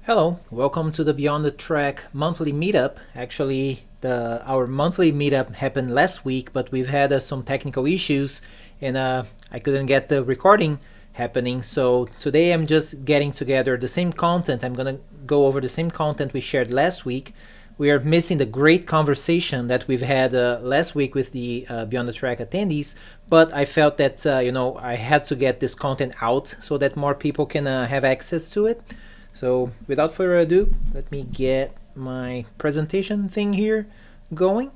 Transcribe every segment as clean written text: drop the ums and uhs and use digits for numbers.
Hello, welcome to the Beyond the Track monthly meetup. Actually, our monthly meetup happened last week, but we've had some technical issues and I couldn't get the recording happening. So today I'm just getting together the same content. I'm going to go over the same content we shared last week. We are missing the great conversation that we've had last week with the Beyond the Track attendees, but I felt that I had to get this content out so that more people can have access to it. So without further ado, let me get my presentation thing here going.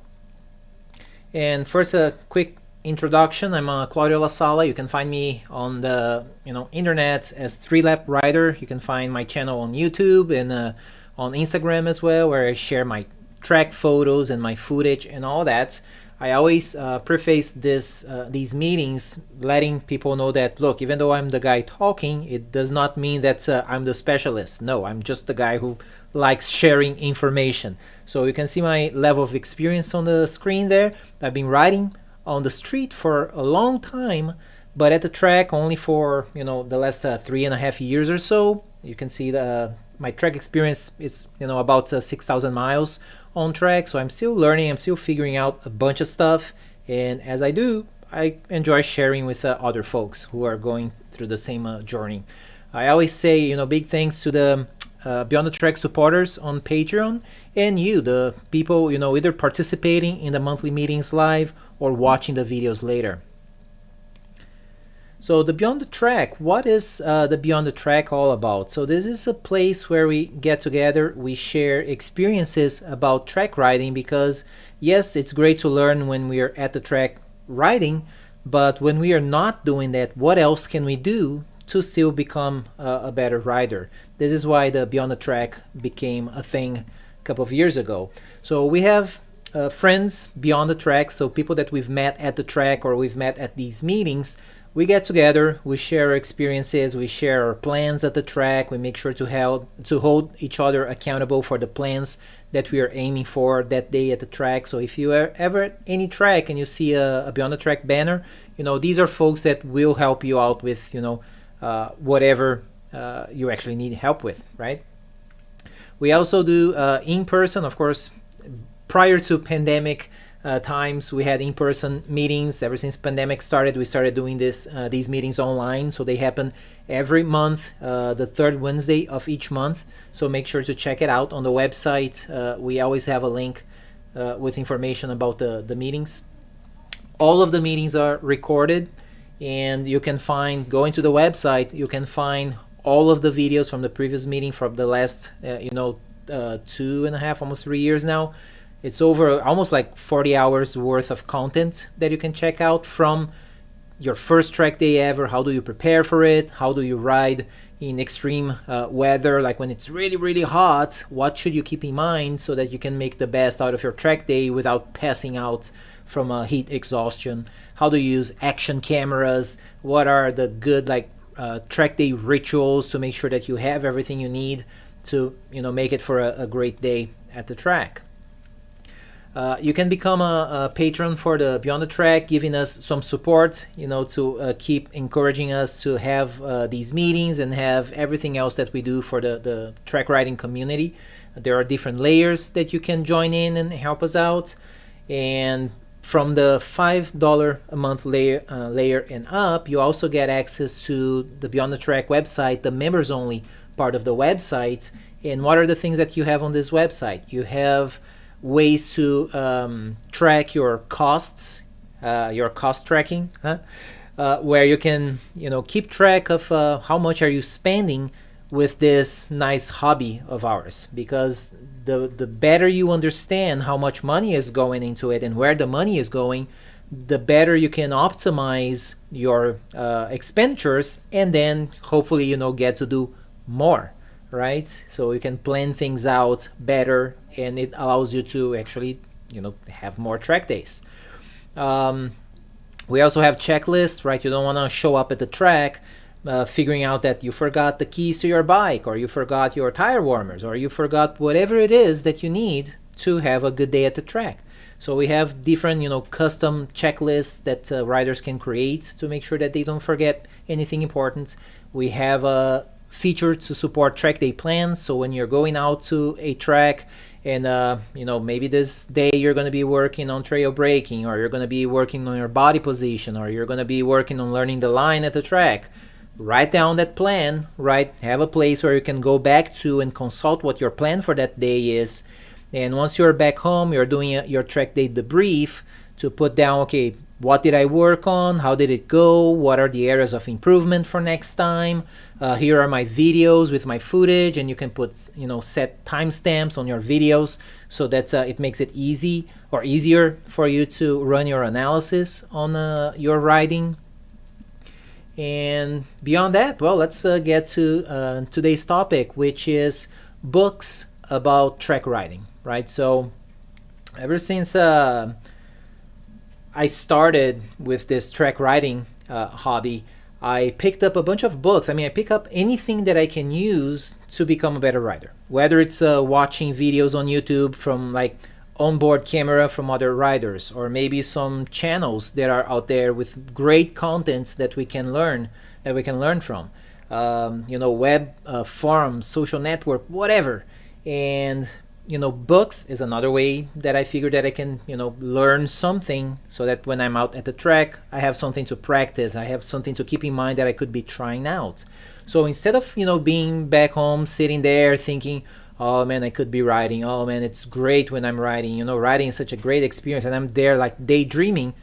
And first, a quick introduction. I'm Claudio La Sala. You can find me on the internet as 3-Lap Rider. You can find my channel on YouTube and on Instagram as well, where I share my track photos and my footage and all that. I always preface these meetings letting people know that, look, even though I'm the guy talking, it does not mean that I'm the specialist. No, I'm just the guy who likes sharing information. So you can see my level of experience on the screen there. I've been riding on the street for a long time, but at the track only for the last 3.5 years or so. You can see my track experience is about 6,000 miles on track, so I'm still learning, I'm still figuring out a bunch of stuff, and as I do, I enjoy sharing with other folks who are going through the same journey. I always say, big thanks to the Beyond the Track supporters on Patreon, and you, the people, either participating in the monthly meetings live or watching the videos later. So the Beyond the Track, what is the Beyond the Track all about? So this is a place where we get together, we share experiences about track riding, because yes, it's great to learn when we are at the track riding, but when we are not doing that, what else can we do to still become a better rider? This is why the Beyond the Track became a thing a couple of years ago. So we have friends beyond the track, so people that we've met at the track or we've met at these meetings. We get together, we share our experiences, we share our plans at the track, we make sure to hold each other accountable for the plans that we are aiming for that day at the track. So if you are ever at any track and you see a Beyond the Track banner, these are folks that will help you out with whatever you actually need help with, right? We also do in person, of course. Prior to pandemic times, we had in-person meetings. Ever since pandemic started, we started doing these meetings online. So they happen every month, the third Wednesday of each month. So make sure to check it out on the website. We always have a link with information about the meetings. All of the meetings are recorded, and you can find, going to the website, you can find all of the videos from the previous meeting from the last 2.5, almost 3 years now. It's over almost like 40 hours worth of content that you can check out, from your first track day ever. How do you prepare for it? How do you ride in extreme weather, like when it's really, really hot? What should you keep in mind so that you can make the best out of your track day without passing out from heat exhaustion? How do you use action cameras? What are the good track day rituals to make sure that you have everything you need to make it for a great day at the track? You can become a patron for the Beyond the Track, giving us some support, to keep encouraging us to have these meetings and have everything else that we do for the track riding community. There are different layers that you can join in and help us out. And from the $5 a month layer and up, you also get access to the Beyond the Track website, the members only part of the website. And what are the things that you have on this website? You have ways to track your costs, your cost tracking, where you can keep track of how much are you spending with this nice hobby of ours, because the better you understand how much money is going into it and where the money is going, the better you can optimize your expenditures, and then hopefully get to do more, right? So you can plan things out better, and it allows you to actually have more track days. We also have checklists, right? You don't want to show up at the track figuring out that you forgot the keys to your bike, or you forgot your tire warmers, or you forgot whatever it is that you need to have a good day at the track. So we have different custom checklists that riders can create to make sure that they don't forget anything important. We have feature to support track day plans. So when you're going out to a track and maybe this day you're going to be working on trail braking, or you're going to be working on your body position, or you're going to be working on learning the line at the track, write down that plan, right? Have a place where you can go back to and consult what your plan for that day is. And once you're back home, you're doing your track day debrief to put down, okay, what did I work on? How did it go? What are the areas of improvement for next time? Here are my videos with my footage, and you can put, set timestamps on your videos so that it makes it easier for you to run your analysis on your riding. And beyond that, well, let's get to today's topic, which is books about track riding, right? So ever since I started with this track riding hobby, I picked up a bunch of books. I mean, I pick up anything that I can use to become a better rider, whether it's watching videos on YouTube from like onboard camera from other riders, or maybe some channels that are out there with great contents that we can learn from, web forums, social network, whatever. And books is another way that I figured that I can learn something, so that when I'm out at the track I have something to practice, I have something to keep in mind that I could be trying out. So instead of being back home sitting there thinking, oh man, I could be riding, oh man, it's great when I'm riding, riding is such a great experience, and I'm there like daydreaming,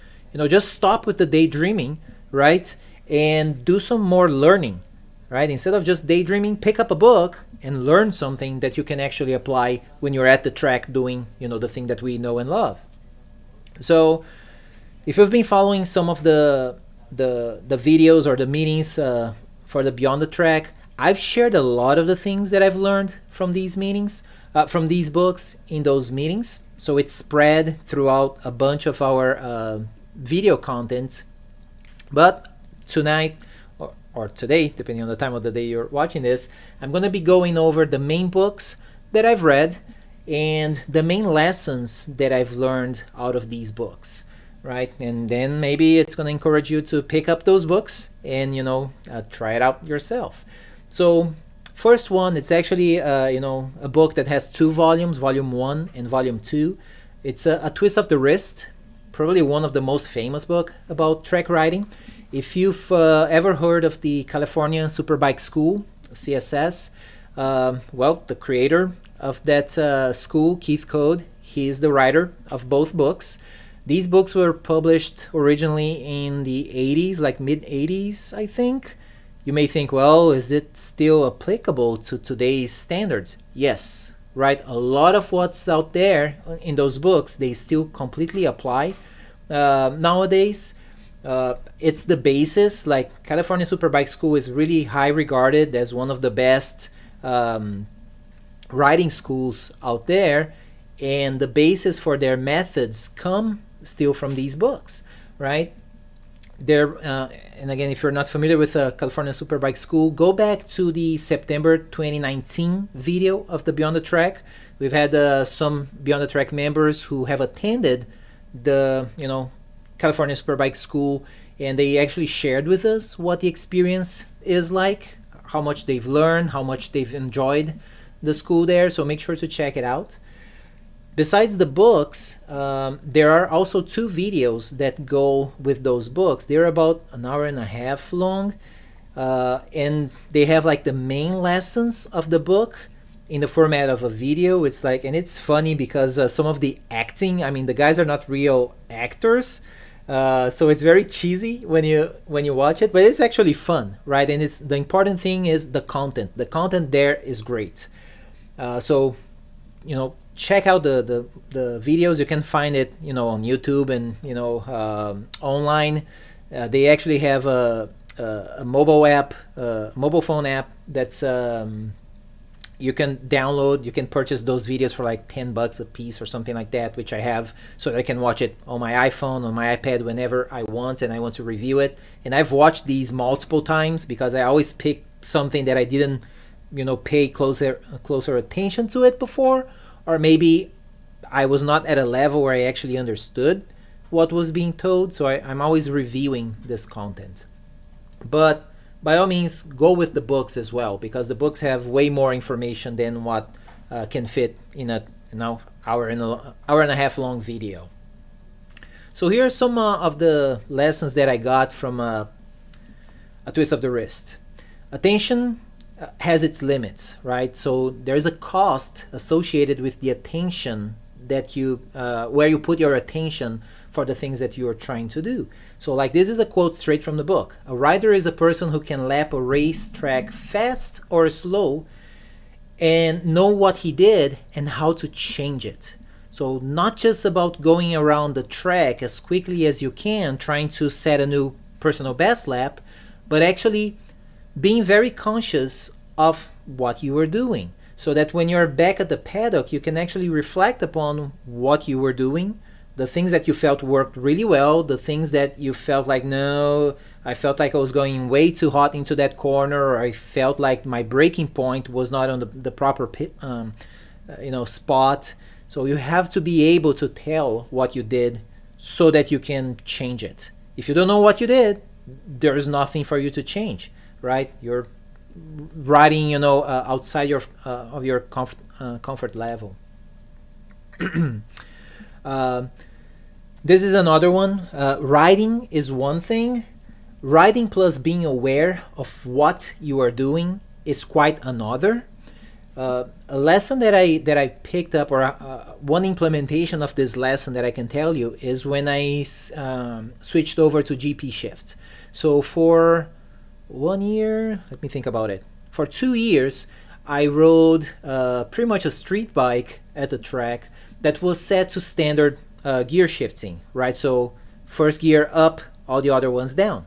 just stop with the daydreaming, right? And do some more learning, right? Instead of just daydreaming, pick up a book and learn something that you can actually apply when you're at the track doing, the thing that we know and love. So if you've been following some of the videos or the meetings for the Beyond the Track, I've shared a lot of the things that I've learned from these meetings, from these books in those meetings. So it's spread throughout a bunch of our video contents. But tonight, or today, depending on the time of the day you're watching this, I'm going to be going over the main books that I've read and the main lessons that I've learned out of these books, right? And then maybe it's going to encourage you to pick up those books and, try it out yourself. So first one, it's actually, a book that has 2 volumes, volume 1 and volume 2. It's a Twist of the Wrist, probably one of the most famous book about track riding. If you've ever heard of the California Superbike School, CSS, the creator of that school, Keith Code, he is the writer of both books. These books were published originally in the 80s, like mid-80s, I think. You may think, well, is it still applicable to today's standards? Yes, right? A lot of what's out there in those books, they still completely apply nowadays. It's the basis. Like California Superbike School is really high regarded as one of the best riding schools out there, and the basis for their methods come still from these books, right? And again, if you're not familiar with California Superbike School, go back to the September 2019 video of the Beyond the Track. We've had some Beyond the Track members who have attended the California Superbike School, and they actually shared with us what the experience is like, how much they've learned, how much they've enjoyed the school there. So make sure to check it out. Besides the books, there are also 2 videos that go with those books. They're about an hour and a half long, and they have like the main lessons of the book in the format of a video. It's like, and it's funny because some of the acting, I mean, the guys are not real actors, so it's very cheesy when you watch it, but it's actually fun, right? And it's the important thing is the content. The content there is great. So check out the videos. You can find it on YouTube and online. They actually have a mobile phone app that's you can download. You can purchase those videos for like $10 a piece or something like that, which I have, so that I can watch it on my iPhone, on my iPad whenever I want and I want to review it. And I've watched these multiple times because I always pick something that I didn't pay closer attention to it before, or maybe I was not at a level where I actually understood what was being told. So I'm always reviewing this content. But by all means go with the books as well, because the books have way more information than what can fit in a hour and a half long video. So here are some of the lessons that I got from a twist of the wrist. Attention has its limits, right? So there's a cost associated with the attention that you where you put your attention for the things that you are trying to do. So like, this is a quote straight from the book. A rider is a person who can lap a racetrack fast or slow and know what he did and how to change it. So not just about going around the track as quickly as you can trying to set a new personal best lap, but actually being very conscious of what you were doing, so that when you're back at the paddock, you can actually reflect upon what you were doing, the things that you felt worked really well, the things that you felt like, no, I felt like I was going way too hot into that corner, or I felt like my braking point was not on the proper spot. So you have to be able to tell what you did so that you can change it. If you don't know what you did, there's nothing for you to change, right? You're riding, outside of your comfort level. This is another one. Riding is one thing. Riding plus being aware of what you are doing is quite another. A lesson that I picked up, or one implementation of this lesson that I can tell you, is when I switched over to GP shift. So for 1 year, let me think about it. For 2 years, I rode pretty much a street bike at the track that was set to standard gear shifting, right? So first gear up, all the other ones down.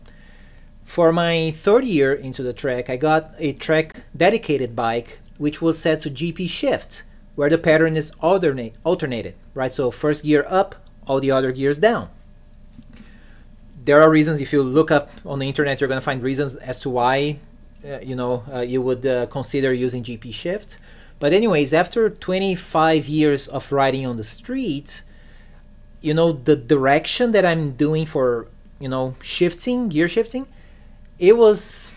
For my third year into the track, I got a track dedicated bike which was set to GP shift, where the pattern is alternated, right? So first gear up, all the other gears down. There are reasons. If you look up on the internet, you're going to find reasons as to why you would consider using GP shift. But anyways, after 25 years of riding on the street, the direction that I'm doing for gear shifting, it was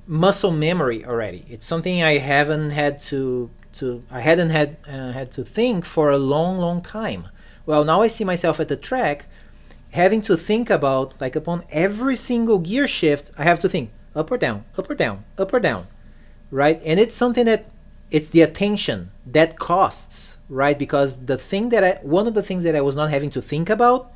muscle memory already. It's something I hadn't had to think for a long time. Well, now I see myself at the track having to think about, like, upon every single gear shift, I have to think up or down, up or down, up or down, right? And it's something that, it's the attention that costs, right? Because one of the things that I was not having to think about,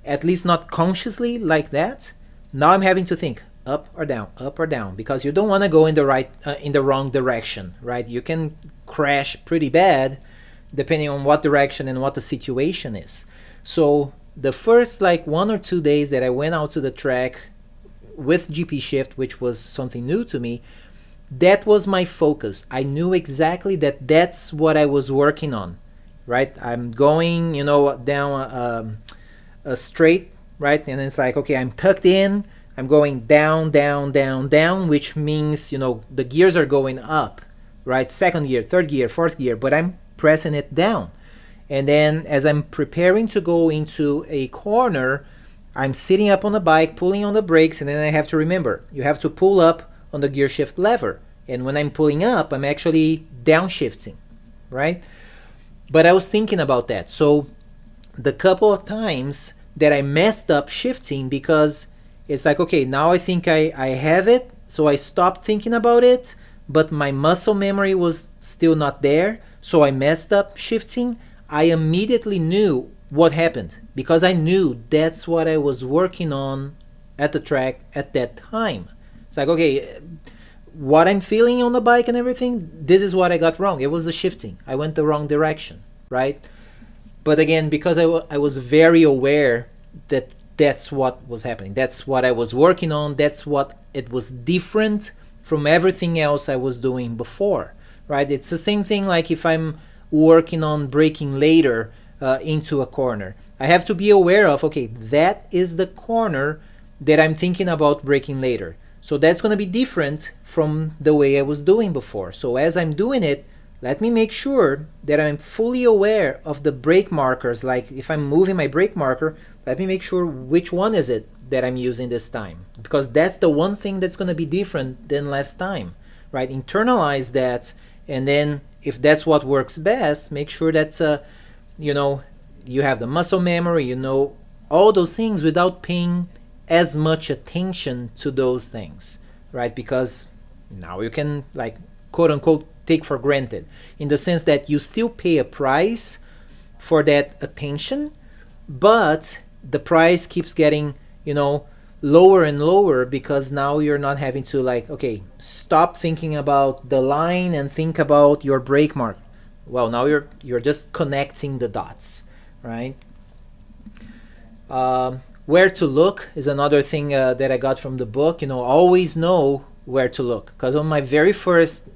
at least not consciously like that, now I'm having to think up or down, because you don't want to go in the wrong direction, right? You can crash pretty bad depending on what direction and what the situation is. So the first 1 or 2 days that I went out to the track with GP shift, which was something new to me, that was my focus. I knew exactly that's what I was working on, right? I'm going down a straight, right? And it's like, okay, I'm tucked in, I'm going down, down, down, down, which means, the gears are going up, right? Second gear, third gear, fourth gear, but I'm pressing it down. And then as I'm preparing to go into a corner, I'm sitting up on the bike, pulling on the brakes, and then I have to remember, you have to pull up on the gear shift lever. And when I'm pulling up, I'm actually downshifting, right? But I was thinking about that. So the couple of times that I messed up shifting, because it's like, okay, now I think I have it, so I stopped thinking about it, but my muscle memory was still not there, so I messed up shifting. I immediately knew what happened, because I knew that's what I was working on at the track at that time. It's like, okay, what I'm feeling on the bike and everything, this is what I got wrong. It was the shifting. I went the wrong direction, right? But again, because I was very aware that that's what was happening. That's what I was working on. That's what it was different from everything else I was doing before, right? It's the same thing like if I'm working on braking later into a corner. I have to be aware of, okay, that is the corner that I'm thinking about braking later. So that's going to be different from the way I was doing before. So as I'm doing it, let me make sure that I'm fully aware of the brake markers. Like if I'm moving my brake marker, let me make sure which one is it. that I'm using this time, because that's the one thing that's going to be different than last time, right? Internalize that, and then if that's what works best, make sure that you know, you have the muscle memory, you know, all those things without paying as much attention to those things, right? Because now you can, like, quote unquote take for granted, in the sense that you still pay a price for that attention, but the price keeps getting, you know, lower and lower, because now you're not having to, like, okay, stop thinking about the line and think about your break mark. Well, now you're just connecting the dots, right? Where to look is another thing that I got from the book. You know, always know where to look, because on my very first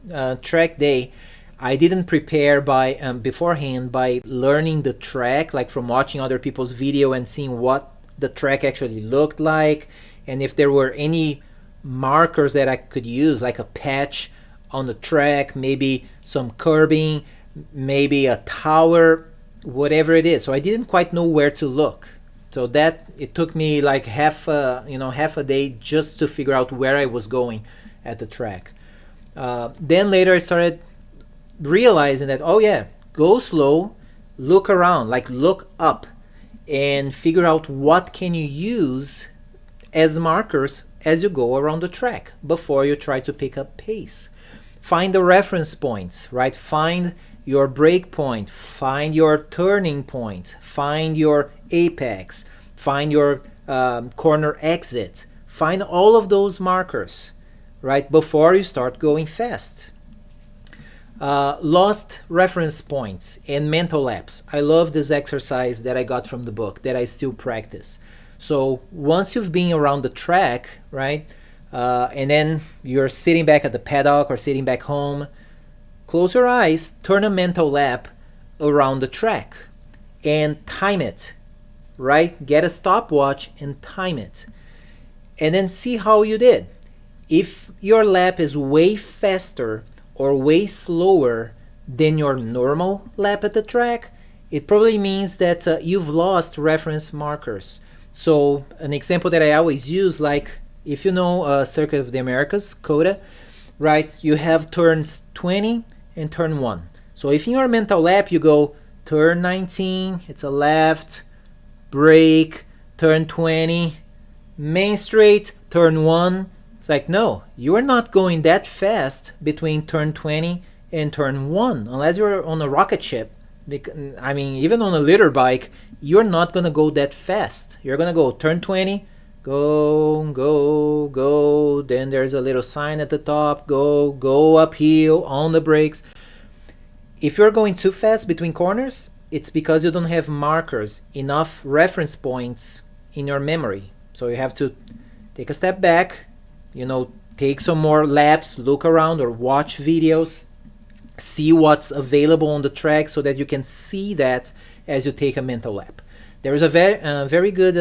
track day, I didn't prepare by beforehand by learning the track, like from watching other people's video and seeing what the track actually looked like, and if there were any markers that I could use, like a patch on the track, maybe some curbing, maybe a tower, whatever it is. So I didn't quite know where to look. So that it took me like half a day just to figure out where I was going at the track. Then later I started realizing that, oh yeah, go slow, look around, like look up, and figure out what can you use as markers as you go around the track before you try to pick up pace. Find the reference points, right? Find your break point, find your turning point, find your apex, find your corner exit, find all of those markers, right, before you start going fast. Lost reference points and mental laps. I love this exercise that I got from the book that I still practice. So once you've been around the track, right, and then you're sitting back at the paddock or sitting back home, close your eyes, turn a mental lap around the track and time it, right? Get a stopwatch and time it. And then see how you did. If your lap is way faster or way slower than your normal lap at the track, it probably means that you've lost reference markers. So an example that I always use, like if you know Circuit of the Americas, COTA, right? You have turns 20 and turn 1. So if in your mental lap you go turn 19, it's a left, brake, turn 20, main straight, turn 1. It's like, no, you are not going that fast between turn 20 and turn 1 unless you're on a rocket ship. I mean, even on a litter bike, you're not going to go that fast. You're going to go turn 20, go, go, go. Then there's a little sign at the top, go uphill on the brakes. If you're going too fast between corners, it's because you don't have markers, enough reference points in your memory. So you have to take a step back, you know, take some more laps, look around or watch videos, see what's available on the track so that you can see that as you take a mental lap. There is a very good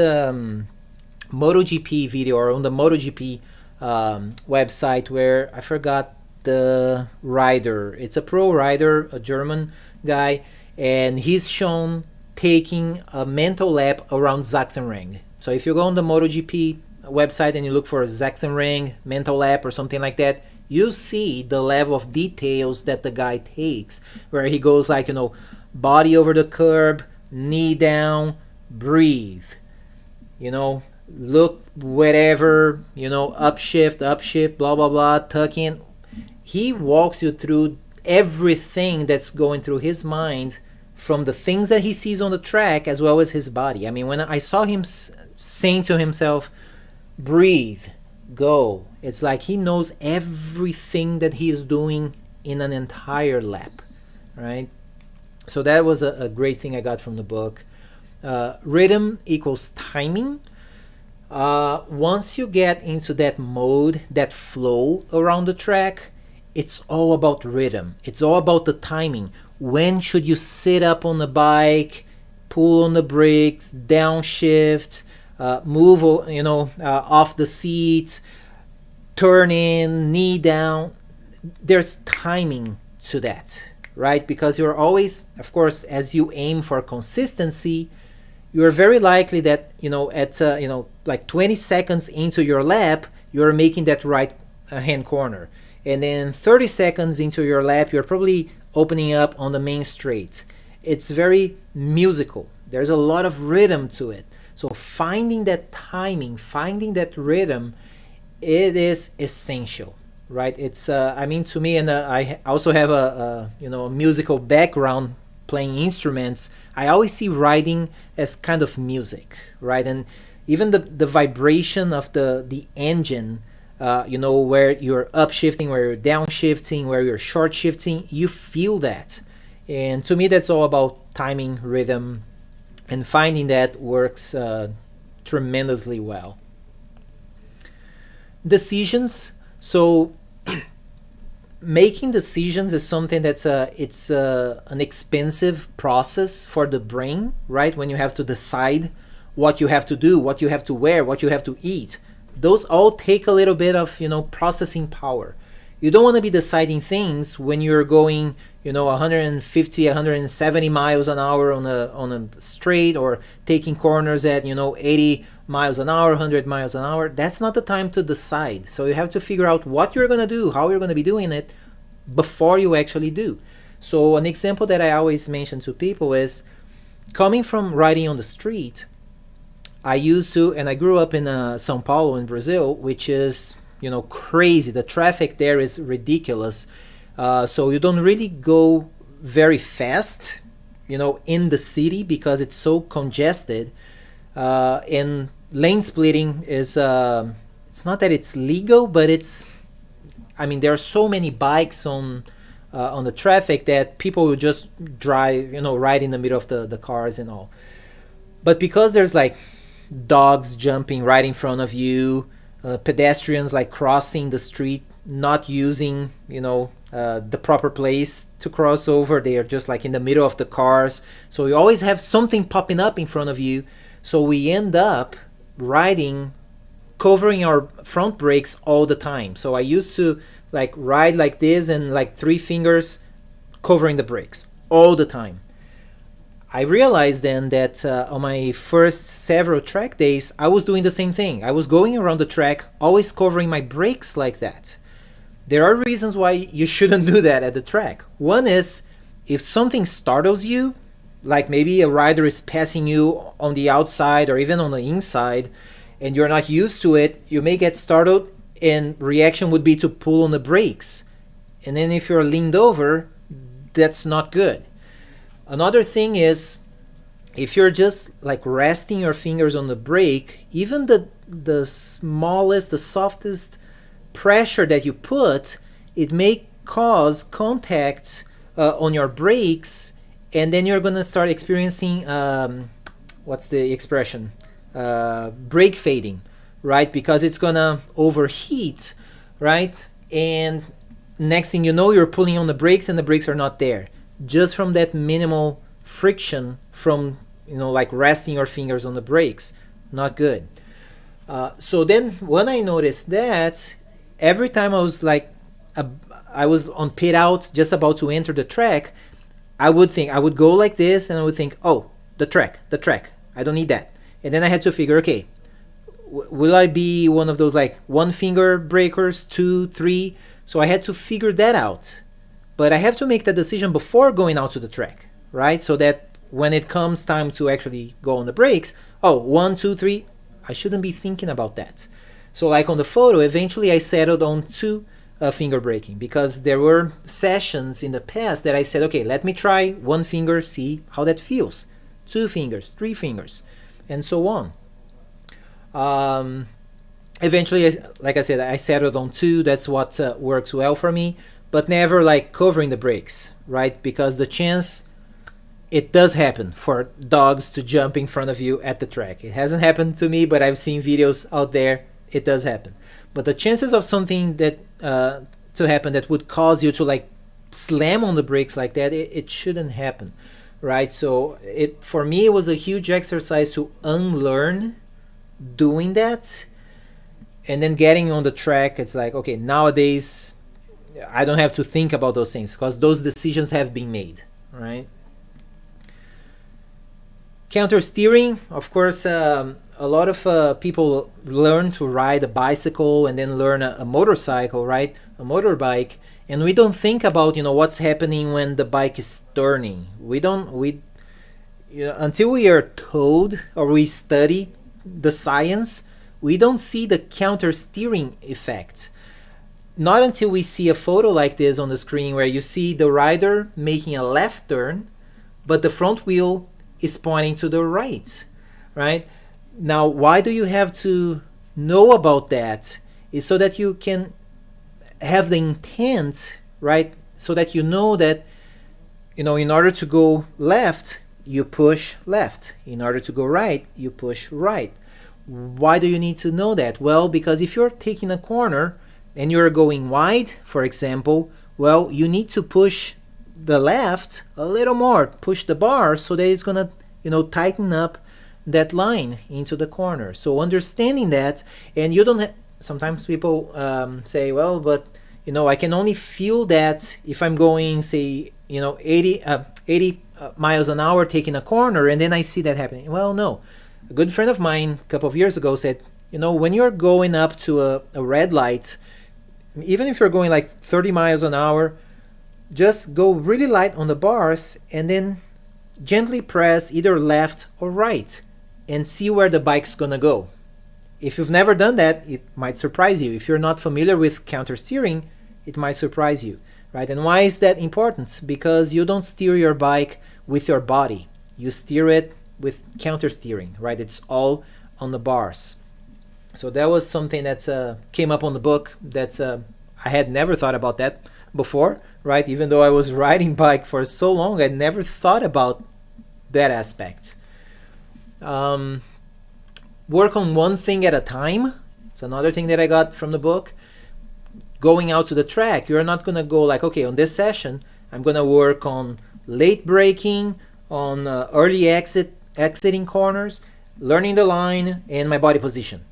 MotoGP video, or on the MotoGP website, where I forgot the rider. It's a pro rider, a German guy, and he's shown taking a mental lap around Sachsenring. So if you go on the MotoGP website and you look for a Sachsenring mental lap or something like that, you see the level of details that the guy takes, where he goes like, you know, body over the curb, knee down, breathe, you know, look wherever, you know, upshift, blah, blah, blah, tuck in. He walks you through everything that's going through his mind, from the things that he sees on the track as well as his body. I mean, when I saw him saying to himself, breathe, go, it's like he knows everything that he is doing in an entire lap, right? So that was a great thing I got from the book. Rhythm equals timing. Once you get into that mode, that flow around the track, it's all about rhythm. It's all about the timing. When should you sit up on the bike, pull on the brakes, downshift, move, you know, off the seat, turn in, knee down. There's timing to that, right? Because you're always, of course, as you aim for consistency, you are very likely that, at like 20 seconds into your lap, you're making that right hand corner, and then 30 seconds into your lap, you're probably opening up on the main straight. It's very musical. There's a lot of rhythm to it. So finding that timing, finding that rhythm, it is essential, right? It's I mean, to me, and I also have a musical background playing instruments. I always see riding as kind of music, right? And even the vibration of the engine, where you're upshifting, where you're downshifting, where you're short shifting, you feel that. And to me, that's all about timing, rhythm, and finding that works tremendously well. Decisions. So making decisions is something that's it's an expensive process for the brain, right? When you have to decide what you have to do, what you have to wear, what you have to eat, those all take a little bit of processing power. You don't want to be deciding things when you're going 150 170 miles an hour on a straight, or taking corners at 80 miles an hour, 100 miles an hour. That's not the time to decide. So you have to figure out what you're going to do, how you're going to be doing it before you actually do. So an example that I always mention to people is coming from riding on the street. I used to, and I grew up in São Paulo in Brazil, which is crazy. The traffic there is ridiculous. So you don't really go very fast, in the city, because it's so congested. And lane splitting is, it's not that it's legal, but there are so many bikes on the traffic that people will just drive, right in the middle of the cars and all. But because there's like dogs jumping right in front of you, pedestrians like crossing the street, not using, the proper place to cross over. They are just like in the middle of the cars. So you always have something popping up in front of you. So we end up riding, covering our front brakes all the time. So I used to like ride like this and like 3 fingers covering the brakes all the time. I realized then that on my first several track days, I was doing the same thing. I was going around the track, always covering my brakes like that. There are reasons why you shouldn't do that at the track. One is if something startles you, like maybe a rider is passing you on the outside or even on the inside, and you're not used to it, you may get startled, and reaction would be to pull on the brakes. And then if you're leaned over, that's not good. Another thing is, if you're just like resting your fingers on the brake, even the smallest, the softest pressure that you put, it may cause contact on your brakes, and then you're gonna start experiencing what's the expression? Brake fading, right? Because it's gonna overheat, right? And next thing you know, you're pulling on the brakes and the brakes are not there, just from that minimal friction from like resting your fingers on the brakes. Not good. So then when I noticed that, every time I was on pit out, just about to enter the track, I would go like this, and I would think, oh, the track, I don't need that. And then I had to figure, okay, will I be one of those like 1 finger breakers, 2, 3? So I had to figure that out. But I have to make that decision before going out to the track, right? So that when it comes time to actually go on the brakes, oh, 1, 2, 3, I shouldn't be thinking about that. So like on the photo, eventually I settled on 2 finger braking, because there were sessions in the past that I said, okay, let me try 1 finger, see how that feels. 2 fingers, 3 fingers, and so on. Eventually, like I said, I settled on 2. That's what works well for me, but never like covering the brakes, right? Because the chance, it does happen for dogs to jump in front of you at the track. It hasn't happened to me, but I've seen videos out there. It does happen. But the chances of something that to happen that would cause you to like slam on the brakes like that, it shouldn't happen, right? So for me, it was a huge exercise to unlearn doing that, and then getting on the track. It's like, okay, nowadays I don't have to think about those things because those decisions have been made, right? Counter steering, of course, a lot of people learn to ride a bicycle and then learn a motorcycle, right? A motorbike, and we don't think about what's happening when the bike is turning. We don't we until we are told or we study the science, we don't see the counter steering effect. Not until we see a photo like this on the screen where you see the rider making a left turn, but the front wheel is pointing to the right, right? Now, why do you have to know about that? Is so that you can have the intent, right? So that you know that, in order to go left, you push left. In order to go right, you push right. Why do you need to know that? Well, because if you're taking a corner and you're going wide, for example, well, you need to push the left a little more, push the bar so that it's gonna, tighten up that line into the corner. So understanding that, and you don't sometimes people say, well, but I can only feel that if I'm going, say, 80 miles an hour taking a corner, and then I see that happening. Well, no. A good friend of mine a couple of years ago said, when you're going up to a red light, even if you're going like 30 miles an hour, just go really light on the bars and then gently press either left or right and see where the bike's gonna go. If you've never done that, it might surprise you. If you're not familiar with counter steering, it might surprise you, right? And why is that important? Because you don't steer your bike with your body. You steer it with counter steering, right? It's all on the bars. So that was something that came up on the book that I had never thought about that before, right? Even though I was riding bike for so long, I never thought about that aspect. Work on one thing at a time. It's another thing that I got from the book. Going out to the track, you're not going to go like, okay, on this session, I'm going to work on late braking, on early exiting corners, learning the line, and my body position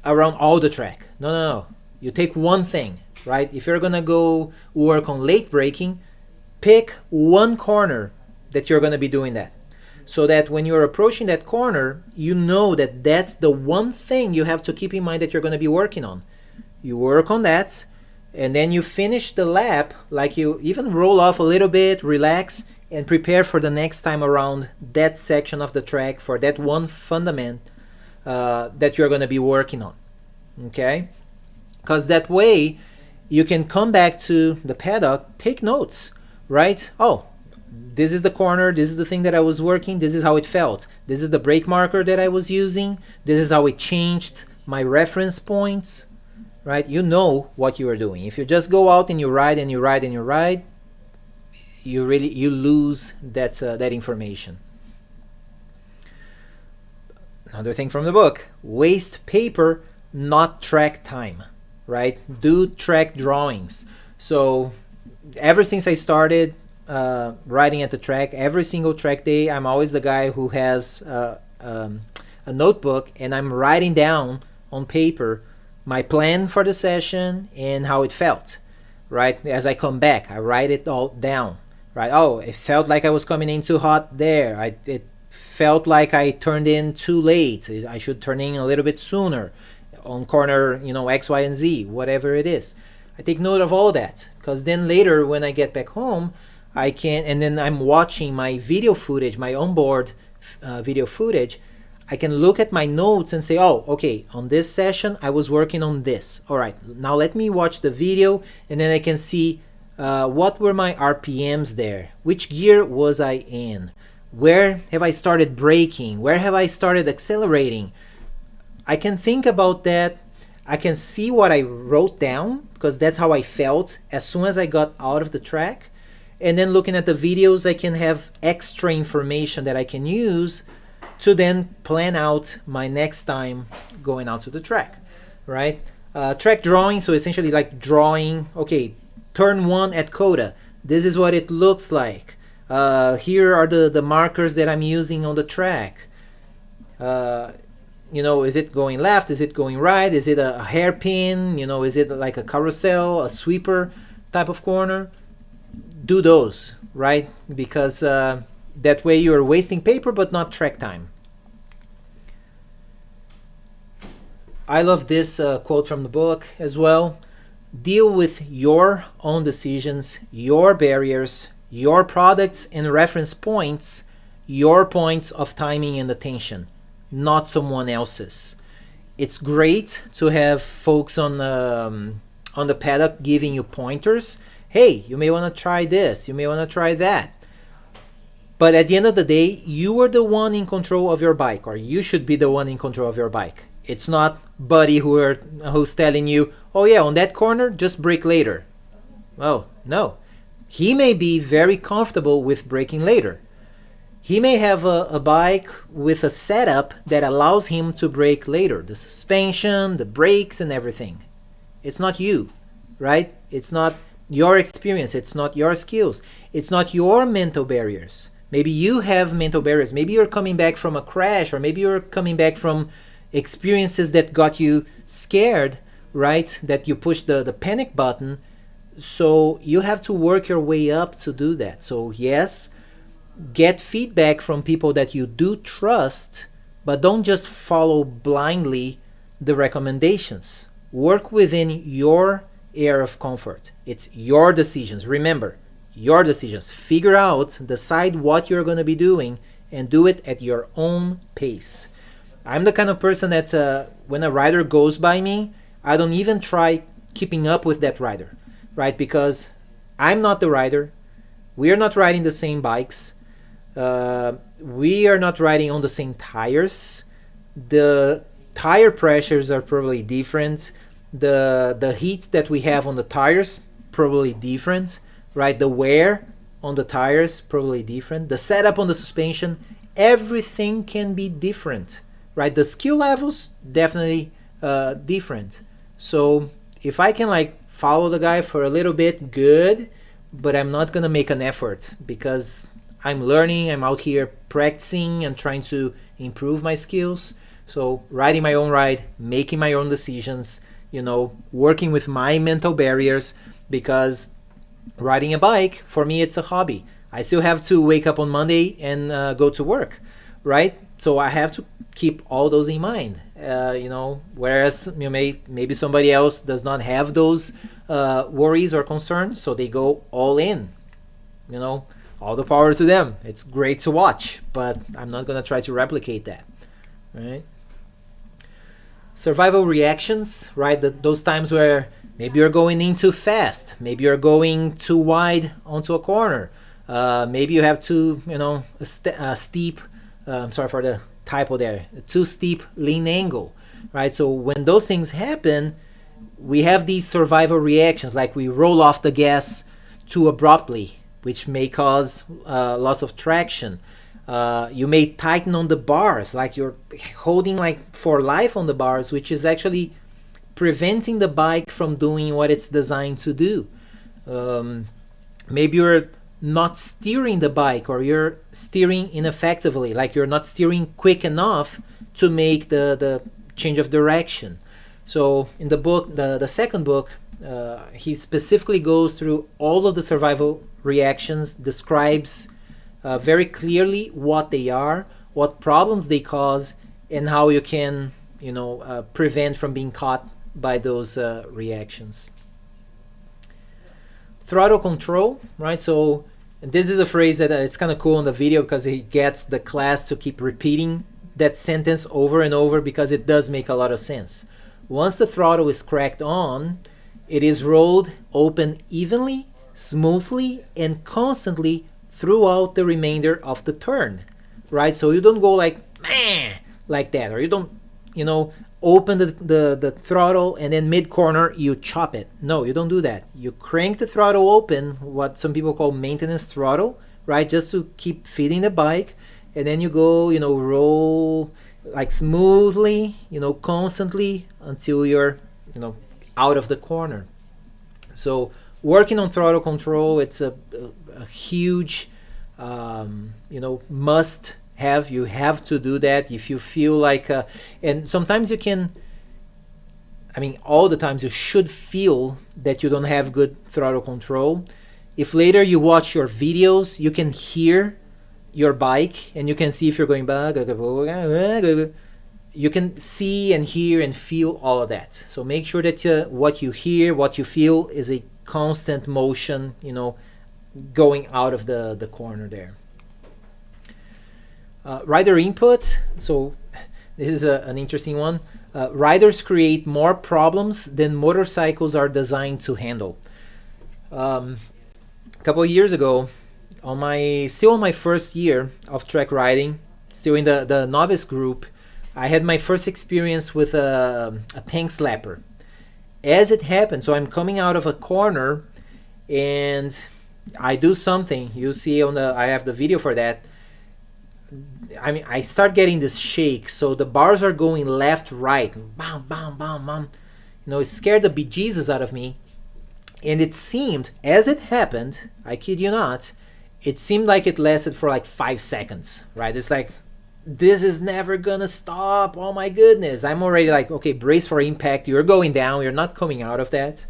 around all the track. No. You take one thing, right? If you're going to go work on late braking, pick one corner that you're going to be doing that. So that when you're approaching that corner, you know that that's the one thing you have to keep in mind that you're going to be working on. You work on that, and then you finish the lap, like you even roll off a little bit, relax, and prepare for the next time around that section of the track for that one fundament that you're going to be working on. Okay? Because that way you can come back to the paddock, take notes, right? Oh, this is the corner, this is the thing that I was working, this is how it felt. This is the brake marker that I was using, this is how it changed my reference points, right? You know what you are doing. If you just go out and you ride and you ride and you ride, you lose that information. Another thing from the book: waste paper, not track time, right? Do track drawings. So ever since I started riding at the track, every single track day, I'm always the guy who has a notebook, and I'm writing down on paper my plan for the session and how it felt, right? As I come back, I write it all down, right? Oh, it felt like I was coming in too hot there. It felt like I turned in too late. I should turn in a little bit sooner on corner, X, Y, and Z, whatever it is. I take note of all that, because then later when I get back home, I can, and then I'm watching my video footage, my onboard video footage, I can look at my notes and say, oh, okay, on this session, I was working on this. All right, now let me watch the video, and then I can see what were my RPMs there? Which gear was I in? Where have I started braking? Where have I started accelerating? I can think about that. I can see what I wrote down, because that's how I felt as soon as I got out of the track. And then looking at the videos, I can have extra information that I can use to then plan out my next time going out to the track, right? Track drawing, so essentially like drawing, okay, turn 1 at Coda. This is what it looks like. Here are the markers that I'm using on the track. Is it going left? Is it going right? Is it a hairpin? Is it like a carousel, a sweeper type of corner? Do those, right? Because That way you're wasting paper but not track time. I love this quote from the book as well. Deal with your own decisions, your barriers, your products and reference points, your points of timing and attention, not someone else's. It's great to have folks on the paddock giving you pointers. Hey, you may want to try this, you may want to try that. But at the end of the day, you are the one in control of your bike, or you should be the one in control of your bike. It's not buddy who's telling you, oh yeah, on that corner, just brake later. Oh, no. He may be very comfortable with braking later. He may have a bike with a setup that allows him to brake later. The suspension, the brakes, and everything. It's not you, right? It's not your experience. It's not your skills. It's not your mental barriers. Maybe you have mental barriers. Maybe you're coming back from a crash, or maybe you're coming back from experiences that got you scared, right? That you pushed the panic button. So you have to work your way up to do that. So yes, get feedback from people that you do trust, but don't just follow blindly the recommendations. Work within your area of comfort. It's your decisions. Remember, your decisions. Figure out, decide what you're going to be doing, and do it at your own pace. I'm the kind of person that when a rider goes by me, I don't even try keeping up with that rider, right? Because I'm not the rider. We are not riding the same bikes. We are not riding on the same tires. The tire pressures are probably different. The heat that we have on the tires probably different, right? The wear on the tires probably different. The setup on the suspension, everything can be different. Right, the skill levels definitely different. So if I can like follow the guy for a little bit, good, but I'm not gonna make an effort because I'm learning. I'm out here practicing and trying to improve my skills. So riding my own ride, making my own decisions, working with my mental barriers, because riding a bike for me it's a hobby. I still have to wake up on Monday and go to work, right? So I have to keep all those in mind, whereas maybe somebody else does not have those worries or concerns, so they go all in. All the power to them. It's great to watch, but I'm not going to try to replicate that, right? Survival reactions, right? Those times where maybe you're going in too fast, maybe you're going too wide onto a corner, maybe you have to, a steep, I'm sorry for the typo there, a too steep lean angle, right? So when those things happen, we have these survival reactions, like we roll off the gas too abruptly, which may cause loss of traction. You may tighten on the bars, like you're holding like for life on the bars, which is actually preventing the bike from doing what it's designed to do. Maybe you're not steering the bike, or you're steering ineffectively, like you're not steering quick enough to make the change of direction. So in the book, the second book, he specifically goes through all of the survival reactions, describes very clearly what they are, what problems they cause, and how you can prevent from being caught by those reactions. Throttle control, right? So this is a phrase that it's kind of cool in the video, because he gets the class to keep repeating that sentence over and over, because it does make a lot of sense. Once the throttle is cracked on, it is rolled open evenly, smoothly, and constantly throughout the remainder of the turn, right? So you don't go like that, or you don't open the throttle and then mid-corner you chop it. No, you don't do that. You crank the throttle open, what some people call maintenance throttle, right? Just to keep feeding the bike, and then you go, roll like smoothly, constantly until you're, out of the corner. So working on throttle control, it's a huge, must have. You have to do that if you feel like, and sometimes you can, all the times you should feel that you don't have good throttle control. If later you watch your videos, you can hear your bike, and you can see if you're going back. You can see and hear and feel all of that. So make sure that what you hear, what you feel is a constant motion, going out of the corner there. Rider input. So this is an interesting one. Riders create more problems than motorcycles are designed to handle. A couple of years ago, still on my first year of track riding, still in the novice group, I had my first experience with a tank slapper. As it happened, so I'm coming out of a corner and I do something. You see I have the video for that. I mean, I start getting this shake, so the bars are going left, right, bam, bam, bam, bam. It scared the bejesus out of me. And it seemed, as it happened, I kid you not, it seemed like it lasted for like 5 seconds, right? It's like, this is never gonna stop. Oh my goodness. I'm already like, okay, brace for impact. You're going down. You're not coming out of that.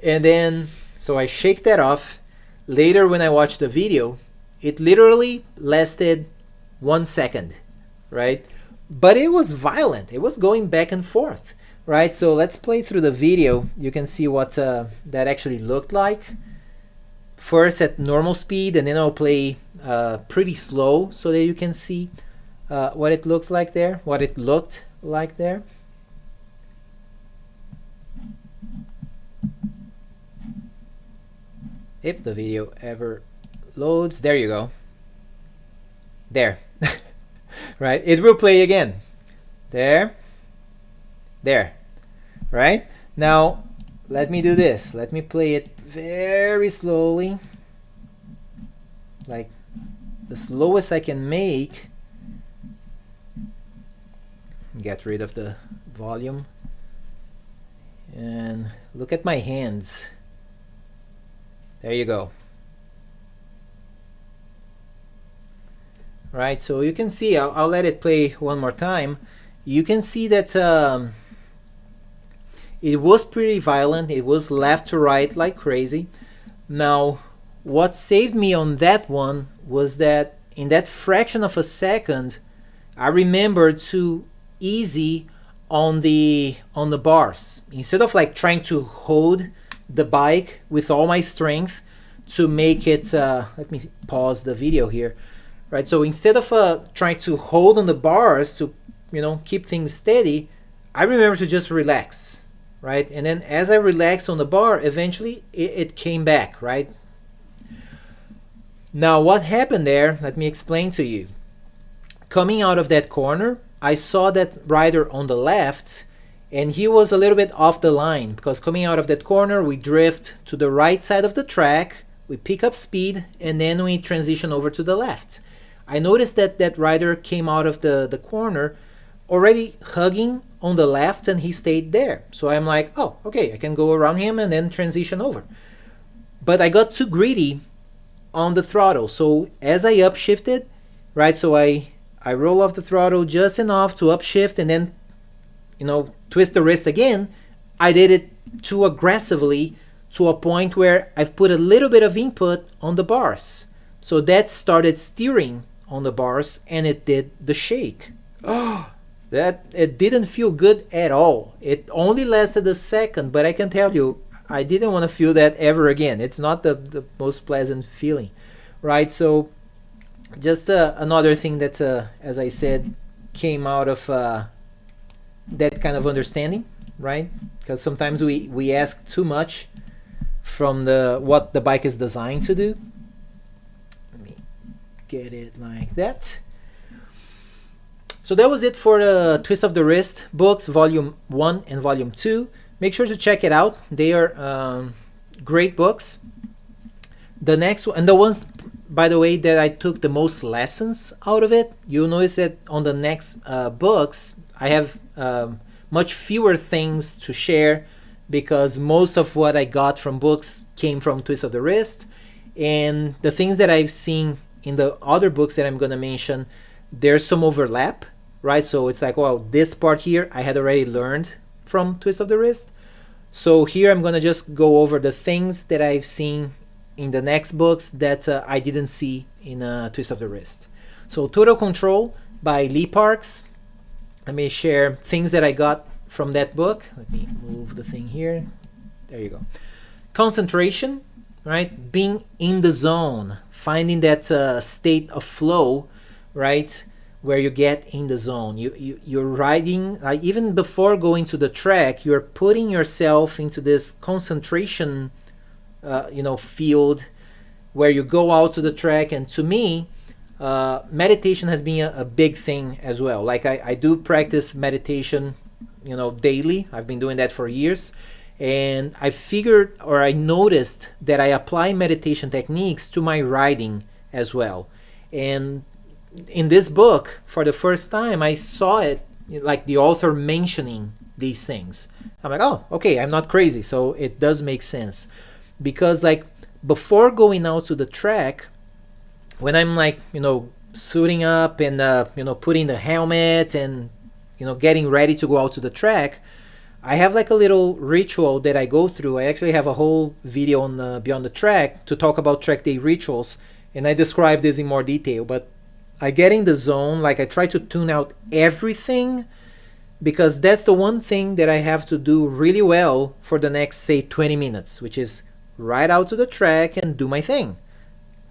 And then, so I shake that off. Later, when I watched the video, it literally lasted 1 second, right? But it was violent. It was going back and forth, right? So let's play through the video. You can see what that actually looked like. First at normal speed, and then I'll play pretty slow so that you can see what it looks like there, what it looked like there. If the video ever loads, there you go. There. Right? It will play again. There. There. Right? Now, let me do this. Let me play it very slowly. Like the slowest I can make. Get rid of the volume. And look at my hands. There you go. Right, so you can see, I'll let it play one more time. You can see that it was pretty violent. It was left to right like crazy. Now, what saved me on that one was that in that fraction of a second, I remembered to easy on the bars. Instead of like trying to hold the bike with all my strength to make it, let me pause the video here. Right, so instead of trying to hold on the bars to, keep things steady, I remember to just relax, right? And then as I relaxed on the bar, eventually it came back, right? Now, what happened there, let me explain to you. Coming out of that corner, I saw that rider on the left, and he was a little bit off the line, because coming out of that corner, we drift to the right side of the track, we pick up speed, and then we transition over to the left. I noticed that that rider came out of the corner already hugging on the left, and he stayed there. So I'm like, oh, okay, I can go around him and then transition over. But I got too greedy on the throttle. So as I upshifted, right, so I roll off the throttle just enough to upshift and then, twist the wrist again. I did it too aggressively to a point where I've put a little bit of input on the bars. So that started steering on the bars, and it did the shake. Oh, that it didn't feel good at all. It only lasted a second, but I can tell you, I didn't want to feel that ever again. It's not the most pleasant feeling, right? So just another thing that, as I said, came out of that kind of understanding, right? Because sometimes we ask too much from what the bike is designed to do. Get it like that. So that was it for the Twist of the Wrist books, volume 1 and volume 2. Make sure to check it out. They are great books. The next one, and the ones, by the way, that I took the most lessons out of it, you'll notice that on the next books, I have much fewer things to share, because most of what I got from books came from Twist of the Wrist. And the things that I've seen in the other books that I'm going to mention, there's some overlap, right? So it's like, well, this part here I had already learned from Twist of the Wrist. So here I'm going to just go over the things that I've seen in the next books that I didn't see in a twist of the wrist. So Total Control by Lee Parks. Let me share things that I got from that book. Let me move the thing here. There you go. Concentration, right? Being in the zone, finding that state of flow, right? Where you get in the zone. You're riding, like even before going to the track, you're putting yourself into this concentration, field where you go out to the track. And to me, meditation has been a big thing as well. Like I do practice meditation, daily. I've been doing that for years. And I figured, or I noticed that I apply meditation techniques to my riding as well. And in this book, for the first time, I saw it, like the author mentioning these things. I'm like, oh, okay, I'm not crazy. So it does make sense. Because like before going out to the track, when I'm like, suiting up and, putting the helmet and, getting ready to go out to the track, I have like a little ritual that I go through. I actually have a whole video on Beyond the Track to talk about track day rituals. And I describe this in more detail. But I get in the zone, like I try to tune out everything, because that's the one thing that I have to do really well for the next, say, 20 minutes, which is ride out to the track and do my thing.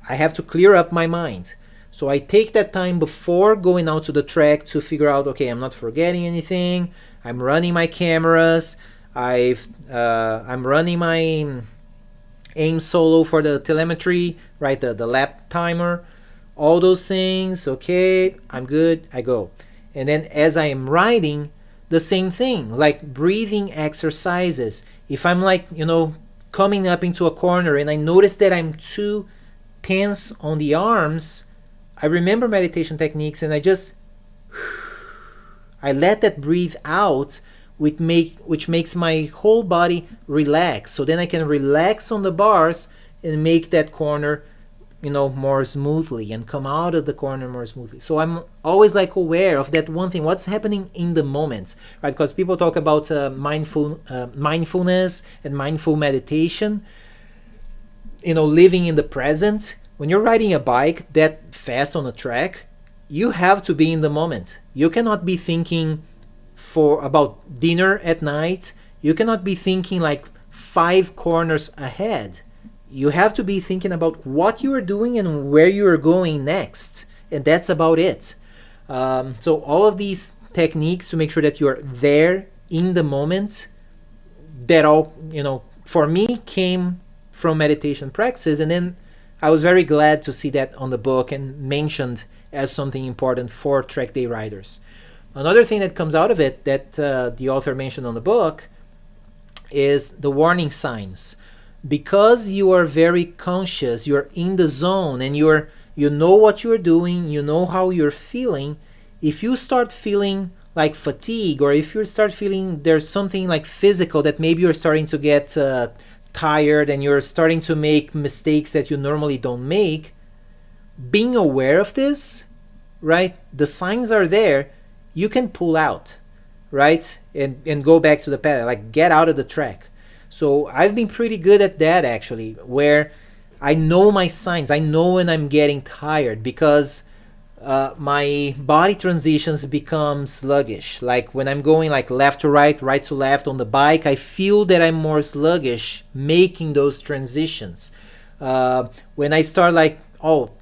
I have to clear up my mind. So I take that time before going out to the track to figure out, okay, I'm not forgetting anything. I'm running my cameras. I'm running my aim solo for the telemetry, right? The lap timer, all those things. Okay, I'm good. I go. And then as I am riding, the same thing, like breathing exercises. If I'm like, coming up into a corner and I notice that I'm too tense on the arms, I remember meditation techniques and I let that breathe out, which makes my whole body relax. So then I can relax on the bars and make that corner, more smoothly, and come out of the corner more smoothly. So I'm always like aware of that one thing, what's happening in the moment, right? Because people talk about mindfulness and mindful meditation, living in the present. When you're riding a bike that fast on a track, you have to be in the moment. You cannot be thinking about dinner at night. You cannot be thinking like 5 corners ahead. You have to be thinking about what you are doing and where you are going next. And that's about it. So all of these techniques to make sure that you are there in the moment, that all, for me came from meditation practices. And then I was very glad to see that on the book and mentioned as something important for track day riders. Another thing that comes out of it that the author mentioned on the book is the warning signs. Because you are very conscious, you're in the zone, and you know what you're doing, you know how you're feeling. If you start feeling like fatigue, or if you start feeling there's something like physical, that maybe you're starting to get tired and you're starting to make mistakes that you normally don't make, being aware of this, right? The signs are there. You can pull out, right? And go back to the path, like get out of the track. So I've been pretty good at that, actually, where I know my signs. I know when I'm getting tired, because my body transitions become sluggish. Like when I'm going like left to right, right to left on the bike, I feel that I'm more sluggish making those transitions. When I start like,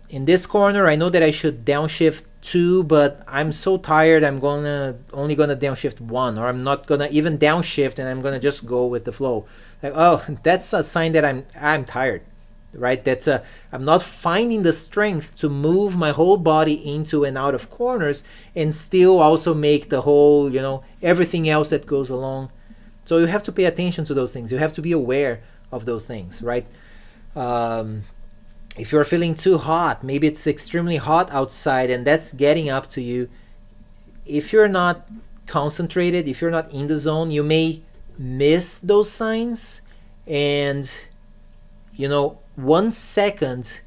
in this corner, I know that I should downshift 2, but I'm so tired, I'm only gonna downshift 1, or I'm not gonna even downshift, and I'm gonna just go with the flow. Like, that's a sign that I'm tired, right? That's I'm not finding the strength to move my whole body into and out of corners and still also make the whole, everything else that goes along. So you have to pay attention to those things. You have to be aware of those things, right? If you're feeling too hot, maybe it's extremely hot outside and that's getting up to you. If you're not concentrated, if you're not in the zone, you may miss those signs. And, 1 second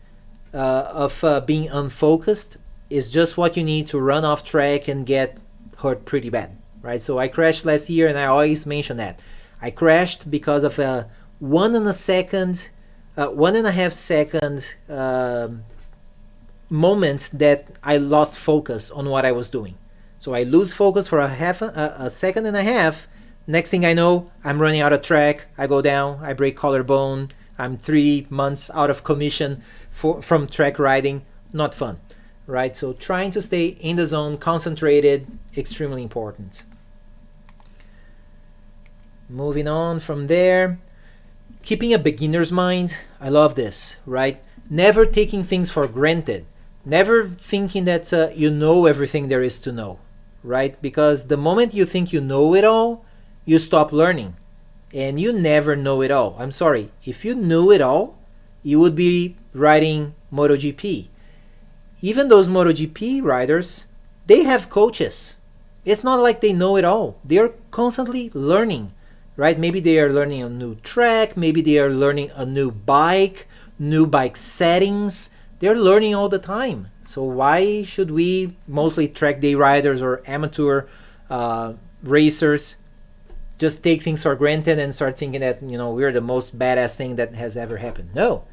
of being unfocused is just what you need to run off track and get hurt pretty bad, right? So I crashed last year, and I always mention that. I crashed because of a 1.5 second moments that I lost focus on what I was doing. So I lose focus for a second and a half. Next thing I know, I'm running out of track. I go down, I break collarbone. I'm 3 months out of commission from track riding. Not fun, right? So trying to stay in the zone, concentrated, extremely important. Moving on from there, keeping a beginner's mind. I love this, right? Never taking things for granted. Never thinking that you know everything there is to know, right? Because the moment you think you know it all, you stop learning. And you never know it all. I'm sorry. If you knew it all, you would be riding MotoGP. Even those MotoGP riders, they have coaches. It's not like they know it all. They are constantly learning, right? Maybe they are learning a new track. Maybe they are learning a new bike settings. They're learning all the time. So why should we, mostly track day riders or amateur racers, just take things for granted and start thinking that, you know, we're the most badass thing that has ever happened? No.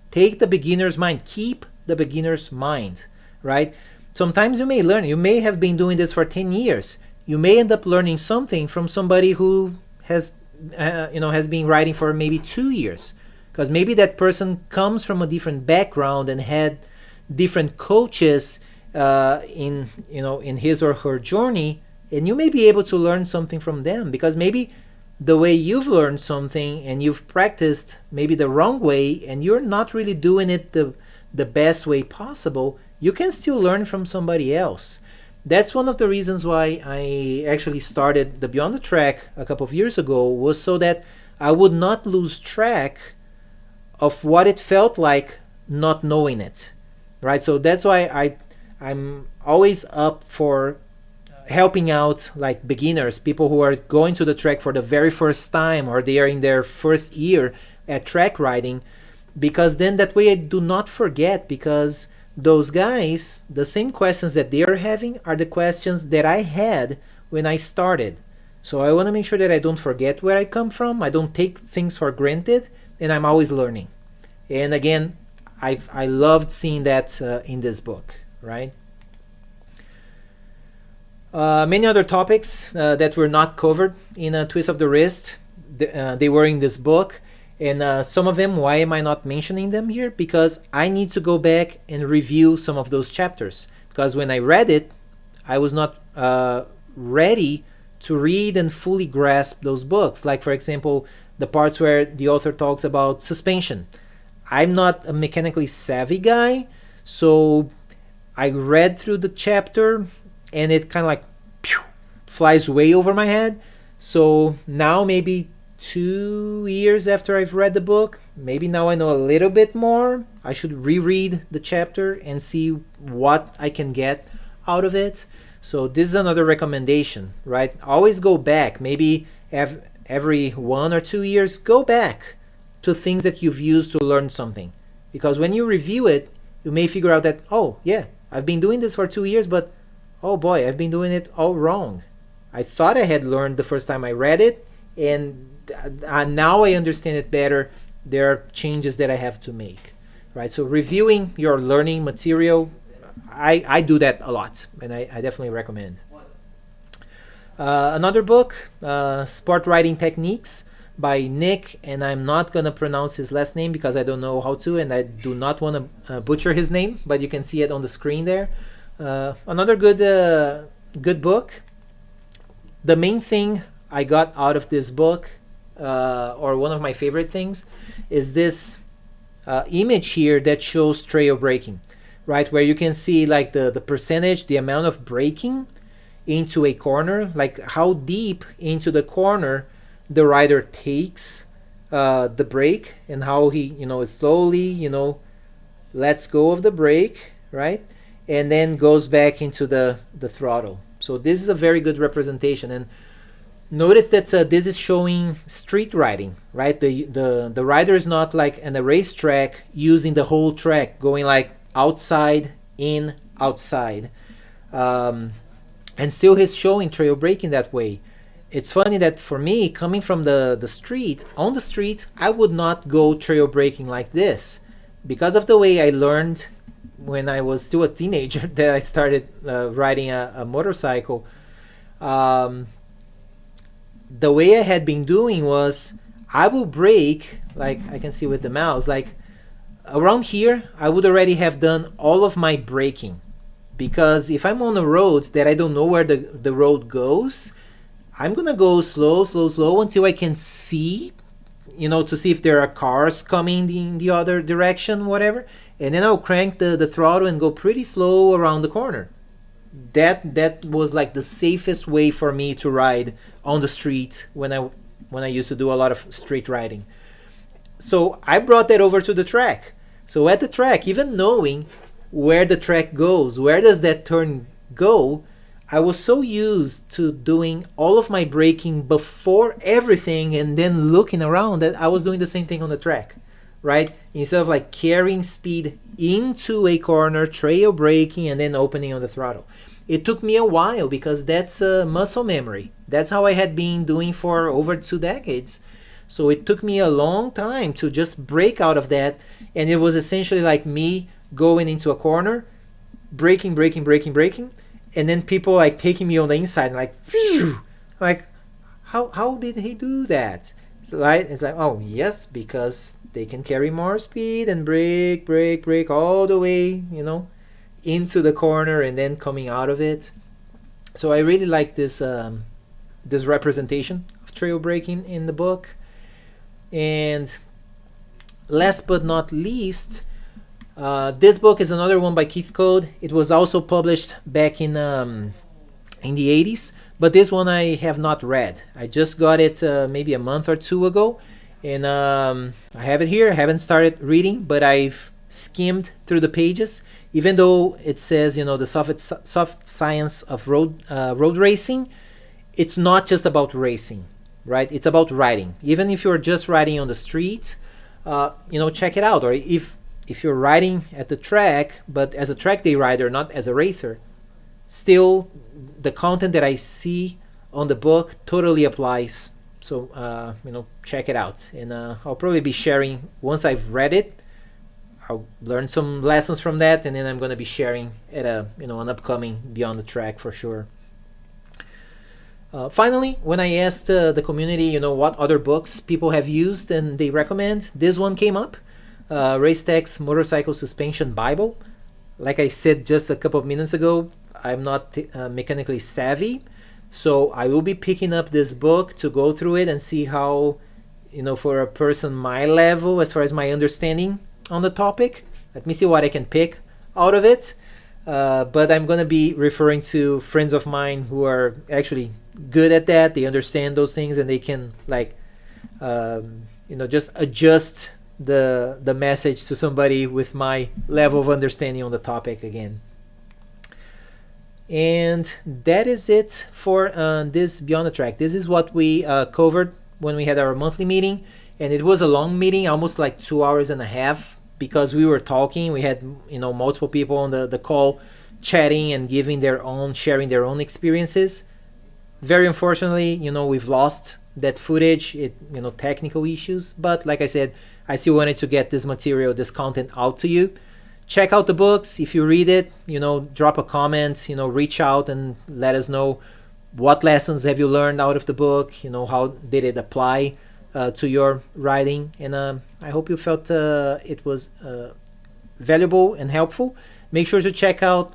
Take the beginner's mind. Keep the beginner's mind, right? Sometimes you may learn. You may have been doing this for 10 years. You may end up learning something from somebody who has been riding for maybe 2 years, because maybe that person comes from a different background and had different coaches in his or her journey, and you may be able to learn something from them, because maybe the way you've learned something and you've practiced maybe the wrong way and you're not really doing it the best way possible, you can still learn from somebody else. That's one of the reasons why I actually started the Beyond the Track a couple of years ago, was so that I would not lose track of what it felt like not knowing it, right? So that's why I'm always up for helping out like beginners, people who are going to the track for the very first time, or they are in their first year at track riding, because then that way I do not forget, because those guys, the same questions that they are having are the questions that I had when I started. So I want to make sure that I don't forget where I come from, I don't take things for granted, and I'm always learning. And again, I loved seeing that in this book, right? Many other topics that were not covered in a twist of the wrist, they were in this book, and some of them, why am I not mentioning them here? Because I need to go back and review some of those chapters, because when I read it, I was not ready to read and fully grasp those books. Like, for example, the parts where the author talks about suspension. I'm not a mechanically savvy guy, so I read through the chapter and it kind of like flies way over my head. So now, maybe 2 years after I've read the book, maybe now I know a little bit more. I should reread the chapter and see what I can get out of it. So this is another recommendation, right? Always go back. Maybe every 1 or 2 years, go back to things that you've used to learn something. Because when you review it, you may figure out that, oh yeah, I've been doing this for 2 years, but oh boy, I've been doing it all wrong. I thought I had learned the first time I read it, and now I understand it better. There are changes that I have to make, right? So reviewing your learning material, I do that a lot, and I definitely recommend. Another book, Sport Riding Techniques by Nick, and I'm not going to pronounce his last name because I don't know how to, and I do not want to butcher his name, but you can see it on the screen there. Another good book. The main thing I got out of this book, or one of my favorite things, is this image here that shows trail braking, right? Where you can see like the percentage, the amount of braking into a corner, like how deep into the corner the rider takes the brake, and how he, slowly, lets go of the brake, right? And then goes back into the throttle. So this is a very good representation. And notice that this is showing street riding, right? The rider is not like in a racetrack using the whole track, going like outside, in, outside. And still he's showing trail braking that way. It's funny that for me, coming from the street, on the street, I would not go trail braking like this, because of the way I learned when I was still a teenager that I started riding a motorcycle. Um, the way I had been doing was I will brake, like I can see with the mouse, like around here, I would already have done all of my braking. Because if I'm on a road that I don't know where the road goes, I'm gonna go slow, slow, slow until I can see, to see if there are cars coming in the other direction, whatever. And then I'll crank the throttle and go pretty slow around the corner. That was like the safest way for me to ride on the street when I used to do a lot of street riding. So I brought that over to the track. So at the track, even knowing where the track goes, where does that turn go, I was so used to doing all of my braking before everything and then looking around that I was doing the same thing on the track, right? Instead of like carrying speed into a corner, trail braking, and then opening on the throttle. It took me a while because that's muscle memory. That's how I had been doing for over 2 decades. So it took me a long time to just break out of that. And it was essentially like me going into a corner, braking, braking, braking, braking, and then people like taking me on the inside, like, phew, like, how did he do that? So, right? It's like, oh yes, because they can carry more speed and brake, brake, brake all the way, into the corner and then coming out of it. So I really like this representation of trail braking in the book. And last but not least, this book is another one by Keith Code. It was also published back in the 80s, but this one I have not read. I just got it maybe a month or two ago, and I have it here. I haven't started reading, but I've skimmed through the pages. Even though it says, the soft science of road racing, it's not just about racing, right? It's about riding. Even if you're just riding on the street, check it out. Or if you're riding at the track, but as a track day rider, not as a racer, still the content that I see on the book totally applies. So, check it out. And I'll probably be sharing, once I've read it, I'll learn some lessons from that, and then I'm going to be sharing at an upcoming Beyond the Track for sure. Finally, when I asked the community, what other books people have used and they recommend, this one came up. Racetech's Motorcycle Suspension Bible. Like I said just a couple of minutes ago, I'm not mechanically savvy, so I will be picking up this book to go through it and see how, for a person my level, as far as my understanding on the topic, let me see what I can pick out of it. But I'm going to be referring to friends of mine who are actually good at that. They understand those things and they can just adjust the message to somebody with my level of understanding on the topic again. And that is it for this Beyond the Track. This is what we covered when we had our monthly meeting, and it was a long meeting, almost like 2 hours and a half, because we were talking. We had multiple people on the call chatting and sharing their own experiences. Very unfortunately, we've lost that footage, technical issues, but like I said, I still wanted to get this material, this content out to you. Check out the books. If you read it, drop a comment, reach out and let us know what lessons have you learned out of the book, how did it apply to your riding. And I hope you felt it was valuable and helpful. Make sure to check out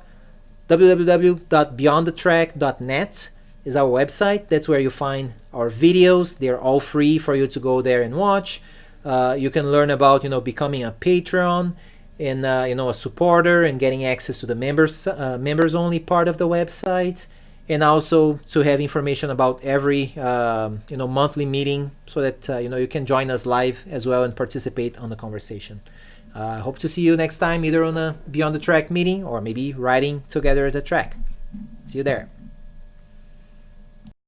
www.beyondthetrack.net is our website. That's where you find our videos. They're all free for you to go there and watch. You can learn about becoming a Patreon and a supporter and getting access to the members only part of the website, and also to have information about every monthly meeting, so that you can join us live as well and participate on the conversation. Hope to see you next time, either on a Beyond the Track meeting or maybe riding together at the track. See you there.